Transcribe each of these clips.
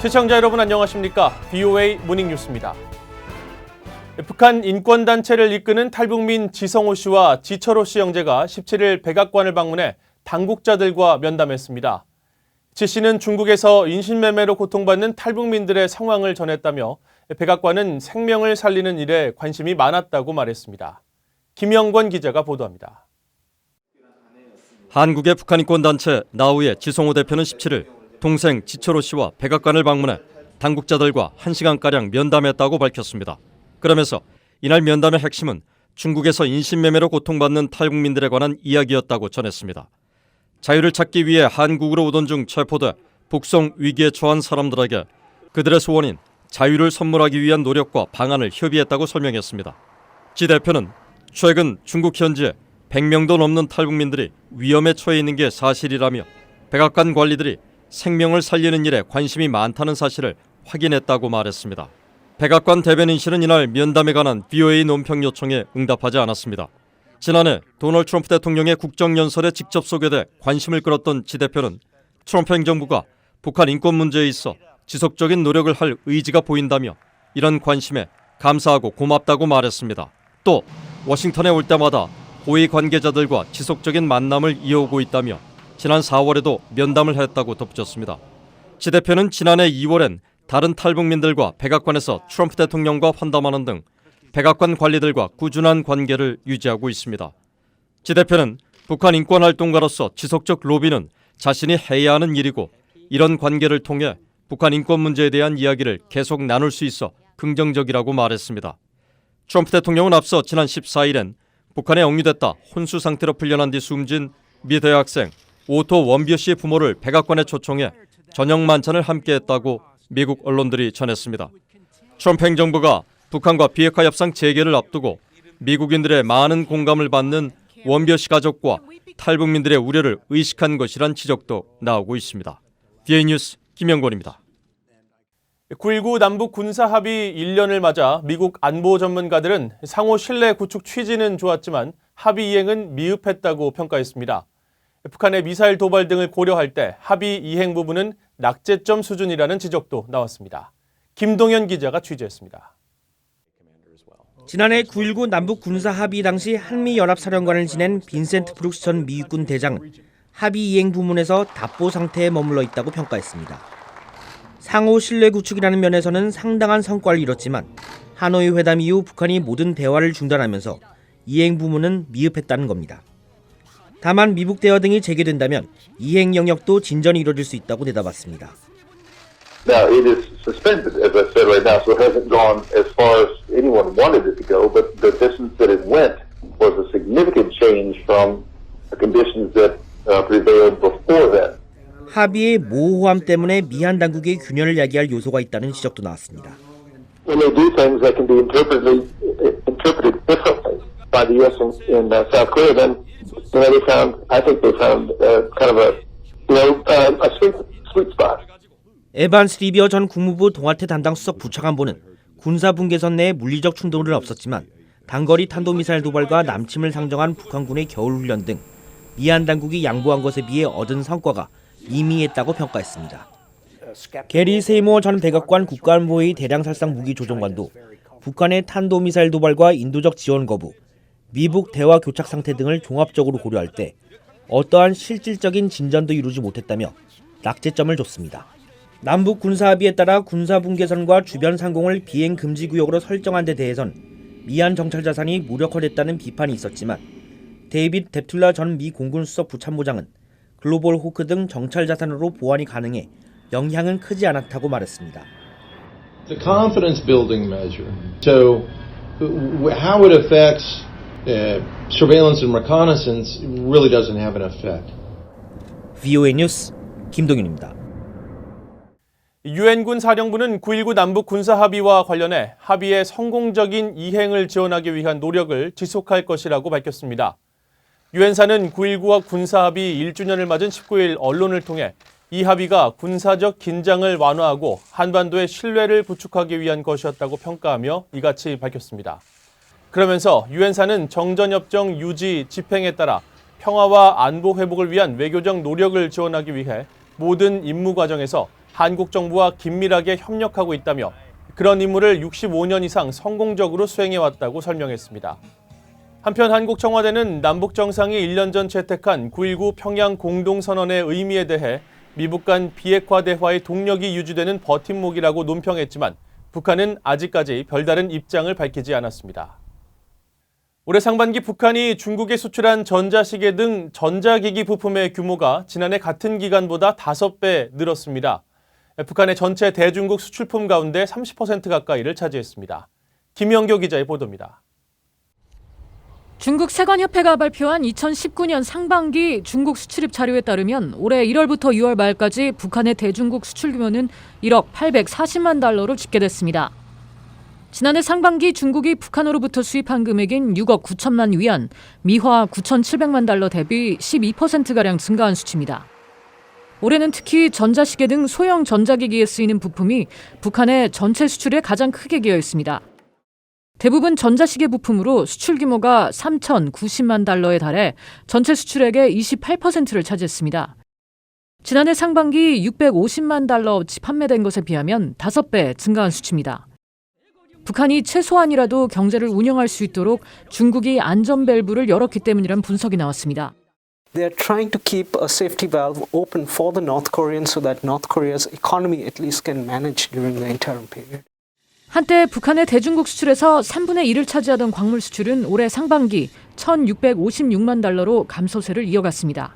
시청자 여러분 안녕하십니까? BOA 모닝뉴스입니다. 북한 인권단체를 이끄는 탈북민 지성호 씨와 지철호 씨 형제가 17일 백악관을 방문해 당국자들과 면담했습니다. 지 씨는 중국에서 인신매매로 고통받는 탈북민들의 상황을 전했다며 백악관은 생명을 살리는 일에 관심이 많았다고 말했습니다. 김영권 기자가 보도합니다. 한국의 북한 인권단체 나우의 지성호 대표는 17일 동생 지철호 씨와 백악관을 방문해 당국자들과 1시간가량 면담했다고 밝혔습니다. 그러면서 이날 면담의 핵심은 중국에서 인신매매로 고통받는 탈북민들에 관한 이야기였다고 전했습니다. 자유를 찾기 위해 한국으로 오던 중 체포돼 북송 위기에 처한 사람들에게 그들의 소원인 자유를 선물하기 위한 노력과 방안을 협의했다고 설명했습니다. 지 대표는 최근 중국 현지에 100명도 넘는 탈북민들이 위험에 처해 있는 게 사실이라며 백악관 관리들이 생명을 살리는 일에 관심이 많다는 사실을 확인했다고 말했습니다. 백악관 대변인실은 이날 면담에 관한 BOA 논평 요청에 응답하지 않았습니다. 지난해 도널드 트럼프 대통령의 국정연설에 직접 소개돼 관심을 끌었던 지 대표는 트럼프 행정부가 북한 인권 문제에 있어 지속적인 노력을 할 의지가 보인다며 이런 관심에 감사하고 고맙다고 말했습니다. 또 워싱턴에 올 때마다 고위 관계자들과 지속적인 만남을 이어오고 있다며 지난 4월에도 면담을 했다고 덧붙였습니다. 지 대표는 지난해 2월엔 다른 탈북민들과 백악관에서 트럼프 대통령과 환담하는 등 백악관 관리들과 꾸준한 관계를 유지하고 있습니다. 지 대표는 북한 인권활동가로서 지속적 로비는 자신이 해야 하는 일이고 이런 관계를 통해 북한 인권 문제에 대한 이야기를 계속 나눌 수 있어 긍정적이라고 말했습니다. 트럼프 대통령은 앞서 지난 14일엔 북한에 억류됐다 혼수 상태로 풀려난 뒤 숨진 미 대학생 오토 원비어 씨의 부모를 백악관에 초청해 저녁 만찬을 함께했다고 미국 언론들이 전했습니다. 트럼프 행정부가 북한과 비핵화 협상 재개를 앞두고 미국인들의 많은 공감을 받는 원비어 씨 가족과 탈북민들의 우려를 의식한 것이란 지적도 나오고 있습니다. BOA 뉴스 김영권입니다. 9.19 남북 군사합의 1년을 맞아 미국 안보 전문가들은 상호 신뢰 구축 취지는 좋았지만 합의 이행은 미흡했다고 평가했습니다. 북한의 미사일 도발 등을 고려할 때 합의 이행 부분은 낙제점 수준이라는 지적도 나왔습니다. 김동현 기자가 취재했습니다. 지난해 9.19 남북 군사 합의 당시 한미연합사령관을 지낸 빈센트 브룩스 전 미육군 대장은 합의 이행 부문에서 답보 상태에 머물러 있다고 평가했습니다. 상호 신뢰 구축이라는 면에서는 상당한 성과를 이뤘지만 하노이 회담 이후 북한이 모든 대화를 중단하면서 이행 부문은 미흡했다는 겁니다. 다만 미북 대화 등이 재개된다면 이행 영역도 진전이 이뤄질 수 있다고 대답했습니다. Now it is suspended, as I said right now, so it hasn't gone as far as anyone wanted it to go. But the distance that it went was a significant change from the conditions that prevailed before that. 합의의 모호함 때문에 미한 당국의 균열을 야기할 요소가 있다는 지적도 나왔습니다. When they do things that can be interpreted differently by the U.S. in South Korea, then I think they found kind of a sweet spot. 에반스 리비어 전 국무부 동아태 담당 수석 부차관보는 군사분계선 내 물리적 충돌은 없었지만 단거리 탄도미사일 도발과 남침을 상정한 북한군의 겨울훈련 등 미한 당국이 양보한 것에 비해 얻은 성과가 미미했다고 평가했습니다. 게리 세이모어 전 백악관 국가안보회의 대량살상 무기조종관도 북한의 탄도미사일 도발과 인도적 지원 거부, 미북 대화 교착 상태 등을 종합적으로 고려할 때 어떠한 실질적인 진전도 이루지 못했다며 낙제점을 줬습니다. 남북 군사합의에 따라 군사분계선과 주변 상공을 비행 금지 구역으로 설정한 데 대해선 미한 정찰 자산이 무력화됐다는 비판이 있었지만 데이빗 뎁툴라 전 미 공군 수석 부참모장은 글로벌 호크 등 정찰 자산으로 보완이 가능해 영향은 크지 않았다고 말했습니다. The confidence building measure. So how it affects surveillance and reconnaissance really doesn't have an effect. BOA 뉴스 김동윤입니다. 유엔군 사령부는 9.19 남북 군사합의와 관련해 합의의 성공적인 이행을 지원하기 위한 노력을 지속할 것이라고 밝혔습니다. 유엔사는 9.19와 군사합의 1주년을 맞은 19일 언론을 통해 이 합의가 군사적 긴장을 완화하고 한반도의 신뢰를 구축하기 위한 것이었다고 평가하며 이같이 밝혔습니다. 그러면서 유엔사는 정전협정 유지, 집행에 따라 평화와 안보 회복을 위한 외교적 노력을 지원하기 위해 모든 임무 과정에서 한국 정부와 긴밀하게 협력하고 있다며 그런 임무를 65년 이상 성공적으로 수행해왔다고 설명했습니다. 한편 한국 청와대는 남북 정상이 1년 전 채택한 9.19 평양 공동선언의 의미에 대해 미북 간 비핵화 대화의 동력이 유지되는 버팀목이라고 논평했지만 북한은 아직까지 별다른 입장을 밝히지 않았습니다. 올해 상반기 북한이 중국에 수출한 전자시계 등 전자기기 부품의 규모가 지난해 같은 기간보다 5배 늘었습니다. 북한의 전체 대중국 수출품 가운데 30% 가까이를 차지했습니다. 김영교 기자의 보도입니다. 중국 세관협회가 발표한 2019년 상반기 중국 수출입 자료에 따르면 올해 1월부터 6월 말까지 북한의 대중국 수출 규모는 1억 840만 달러로 집계됐습니다. 지난해 상반기 중국이 북한으로부터 수입한 금액인 6억 9천만 위안, 미화 9,700만 달러 대비 12%가량 증가한 수치입니다. 올해는 특히 전자시계 등 소형 전자기기에 쓰이는 부품이 북한의 전체 수출에 가장 크게 기여 있습니다. 대부분 전자시계 부품으로 수출 규모가 3,090만 달러에 달해 전체 수출액의 28%를 차지했습니다. 지난해 상반기 650만 달러어치 판매된 것에 비하면 5배 증가한 수치입니다. 북한이 최소한이라도 경제를 운영할 수 있도록 중국이 안전 밸브를 열었기 때문이란 분석이 나왔습니다. They are trying to keep a safety valve open for the North Koreans so that North Korea's economy at least can manage during the interim period. 한때 북한의 대중국 수출에서 3분의 1을 차지하던 광물 수출은 올해 상반기 1,656만 달러로 감소세를 이어갔습니다.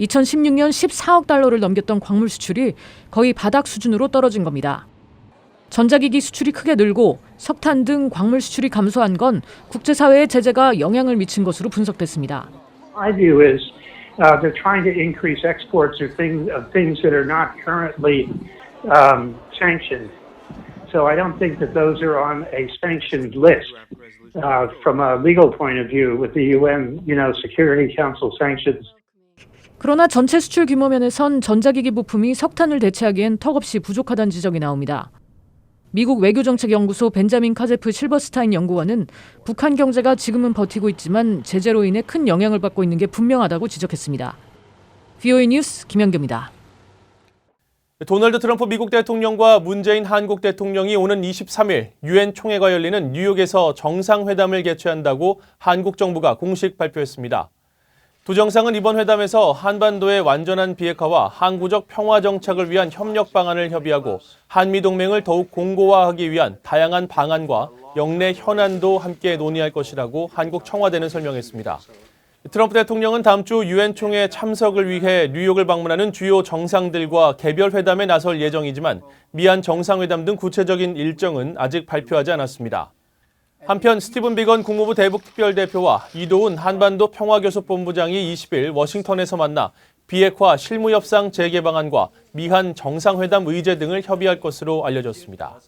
2016년 14억 달러를 넘겼던 광물 수출이 거의 바닥 수준으로 떨어진 겁니다. 전자기기 수출이 크게 늘고 석탄 등 광물 수출이 감소한 건 국제사회의 제재가 영향을 미친 것으로 분석됐습니다. My view is they're trying to increase exports of things that are not currently sanctioned. So I don't think that those are on a sanctioned list from a legal point of view with the UN, Security Council sanctions. 그러나 전체 수출 규모 면에선 전자기기 부품이 석탄을 대체하기엔 턱없이 부족하다는 지적이 나옵니다. 미국 외교정책연구소 벤자민 카제프 실버스타인 연구원은 북한 경제가 지금은 버티고 있지만 제재로 인해 큰 영향을 받고 있는 게 분명하다고 지적했습니다. VOA 뉴스 김연교입니다. 도널드 트럼프 미국 대통령과 문재인 한국 대통령이 오는 23일 유엔 총회가 열리는 뉴욕에서 정상회담을 개최한다고 한국 정부가 공식 발표했습니다. 두 정상은 이번 회담에서 한반도의 완전한 비핵화와 항구적 평화 정착을 위한 협력 방안을 협의하고 한미동맹을 더욱 공고화하기 위한 다양한 방안과 역내 현안도 함께 논의할 것이라고 한국 청와대는 설명했습니다. 트럼프 대통령은 다음 주 유엔 총회 참석을 위해 뉴욕을 방문하는 주요 정상들과 개별 회담에 나설 예정이지만 미한 정상회담 등 구체적인 일정은 아직 발표하지 않았습니다. 한편 스티븐 비건 국무부 대북특별대표와 이도훈 한반도 평화교섭본부장이 20일 워싱턴에서 만나 비핵화 실무협상 재개 방안과 미한 정상회담 의제 등을 협의할 것으로 알려졌습니다.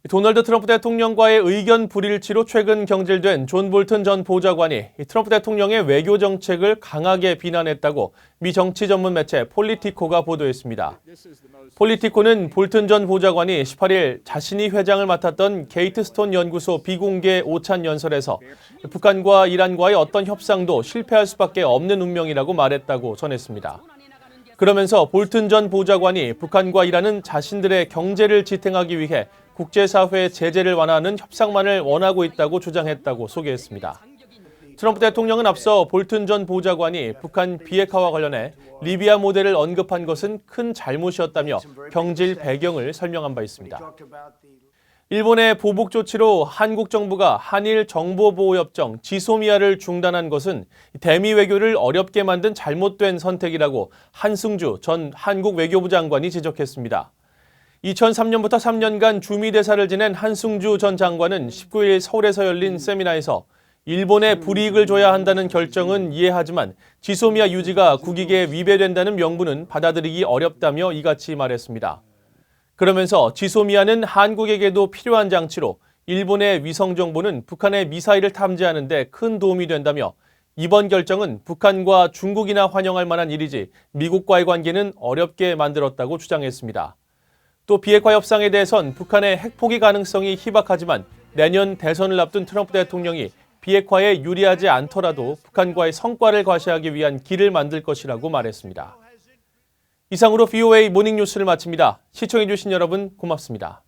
도널드 트럼프 대통령과의 의견 불일치로 최근 경질된 존 볼튼 전 보좌관이 트럼프 대통령의 외교 정책을 강하게 비난했다고 미 정치 전문 매체 폴리티코가 보도했습니다. 폴리티코는 볼튼 전 보좌관이 18일 자신이 회장을 맡았던 게이트 스톤 연구소 비공개 오찬 연설에서 북한과 이란과의 어떤 협상도 실패할 수밖에 없는 운명이라고 말했다고 전했습니다. 그러면서 볼튼 전 보좌관이 북한과 이란은 자신들의 경제를 지탱하기 위해 국제사회의 제재를 완화하는 협상만을 원하고 있다고 주장했다고 소개했습니다. 트럼프 대통령은 앞서 볼튼 전 보좌관이 북한 비핵화와 관련해 리비아 모델을 언급한 것은 큰 잘못이었다며 경질 배경을 설명한 바 있습니다. 일본의 보복 조치로 한국 정부가 한일 정보보호협정 지소미아를 중단한 것은 대미 외교를 어렵게 만든 잘못된 선택이라고 한승주 전 한국 외교부 장관이 지적했습니다. 2003년부터 3년간 주미대사를 지낸 한승주 전 장관은 19일 서울에서 열린 세미나에서 일본에 불이익을 줘야 한다는 결정은 이해하지만 지소미아 유지가 국익에 위배된다는 명분은 받아들이기 어렵다며 이같이 말했습니다. 그러면서 지소미아는 한국에게도 필요한 장치로 일본의 위성 정보는 북한의 미사일을 탐지하는 데 큰 도움이 된다며 이번 결정은 북한과 중국이나 환영할 만한 일이지 미국과의 관계는 어렵게 만들었다고 주장했습니다. 또 비핵화 협상에 대해선 북한의 핵포기 가능성이 희박하지만 내년 대선을 앞둔 트럼프 대통령이 비핵화에 유리하지 않더라도 북한과의 성과를 과시하기 위한 길을 만들 것이라고 말했습니다. 이상으로 VOA 모닝뉴스를 마칩니다. 시청해주신 여러분 고맙습니다.